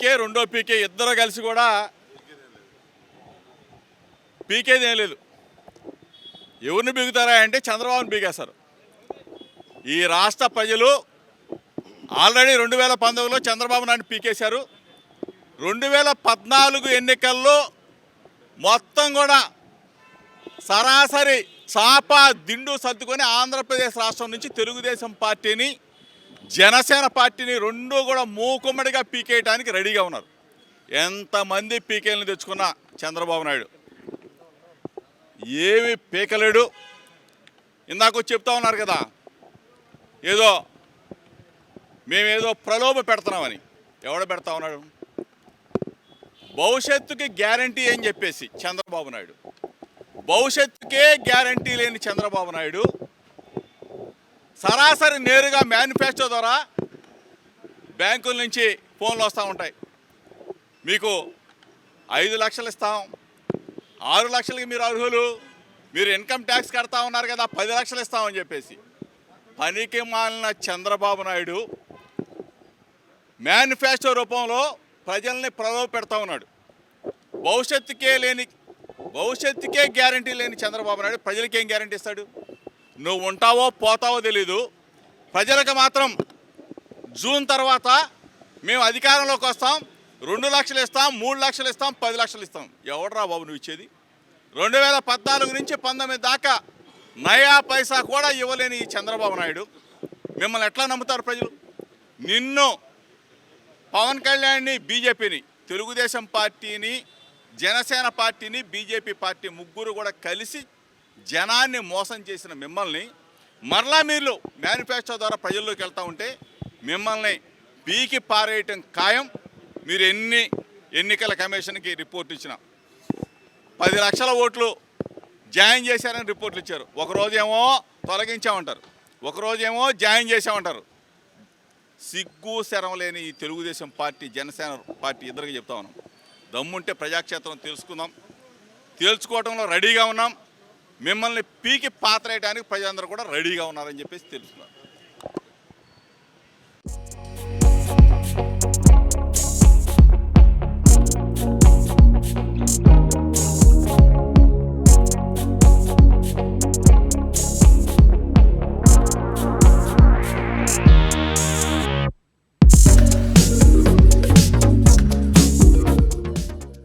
రెండో పీకే ఇద్దరు కలిసి కూడా పీకేది ఏం లేదు. ఎవరిని బీగుతారా అంటే చంద్రబాబుని బీగేస్తారు. ఈ రాష్ట్ర ప్రజలు ఆల్రెడీ 2019లో చంద్రబాబు నాయుడు పీకేశారు. 2014 ఎన్నికల్లో మొత్తం కూడా సరాసరి చాప దిండు సర్దుకొని ఆంధ్రప్రదేశ్ రాష్ట్రం నుంచి తెలుగుదేశం పార్టీని, జనసేన పార్టీని రెండూ కూడా మూకుమ్మడిగా పీకేయడానికి రెడీగా ఉన్నారు. ఎంతమంది పీకేలను తెచ్చుకున్నా చంద్రబాబు నాయుడు ఏమి పీకలేడు. ఇందాక చెప్తా ఉన్నారు కదా, ఏదో మేమేదో ప్రలోభ పెడుతున్నామని. ఎవడ పెడతా ఉన్నాడు? భవిష్యత్తుకి గ్యారంటీ అని చెప్పేసి చంద్రబాబు నాయుడు, భవిష్యత్తుకే గ్యారంటీ లేని చంద్రబాబు నాయుడు సరాసరి నేరుగా మేనిఫెస్టో ద్వారా బ్యాంకుల నుంచి ఫోన్లు వస్తూ ఉంటాయి. మీకు 5 లక్షలు ఇస్తాం, 6 లక్షలకి మీరు అర్హులు, మీరు ఇన్కమ్ ట్యాక్స్ కడతా ఉన్నారు కదా, 10 లక్షలు ఇస్తామని చెప్పేసి పనికి మాలిన చంద్రబాబు నాయుడు మేనిఫెస్టో రూపంలో ప్రజల్ని ప్రలోభ పెడతా ఉన్నాడు. భవిష్యత్తుకే గ్యారంటీ లేని చంద్రబాబు నాయుడు ప్రజలకి ఏం గ్యారంటీ ఇస్తాడు? నువ్వు ఉంటావో పోతావో తెలీదు. ప్రజలకు మాత్రం జూన్ తర్వాత మేము అధికారంలోకి వస్తాం, 2 లక్షలు ఇస్తాం, 3 లక్షలు ఇస్తాం, 10 లక్షలు ఇస్తాం. ఎవడరా బాబు నువ్వు ఇచ్చేది? 2014 నుంచి 19 దాకా నయా పైసా కూడా ఇవ్వలేని ఈ చంద్రబాబు నాయుడు మిమ్మల్ని ఎట్లా నమ్ముతారు ప్రజలు? నిన్ను, పవన్ కళ్యాణ్ని, బీజేపీని, తెలుగుదేశం పార్టీని, జనసేన పార్టీని, బీజేపీ పార్టీ ముగ్గురు కూడా కలిసి జనాన్ని మోసం చేసిన మిమ్మల్ని మరలా మీరు మేనిఫెస్టో ద్వారా ప్రజల్లోకి వెళ్తూ ఉంటే మిమ్మల్ని పీకి పారేయటం ఖాయం. మీరు ఎన్నికల కమిషన్కి రిపోర్ట్ ఇచ్చిన 10 లక్షల ఓట్లు జాయిన్ చేశారని రిపోర్ట్లు ఇచ్చారు. ఒకరోజేమో తొలగించామంటారు, ఒకరోజేమో జాయిన్ చేసామంటారు. సిగ్గు శరం లేని ఈ తెలుగుదేశం పార్టీ, జనసేన పార్టీ ఇద్దరికి చెప్తా ఉన్నాం, దమ్ముంటే ప్రజాక్షేత్రం తేల్చుకోవడంలో రెడీగా ఉన్నాం. మిమ్మల్ని పీకి పాత్రేయడానికి ప్రజలందరూ కూడా రెడీగా ఉన్నారని చెప్పేసి తెలుసుకున్నారు.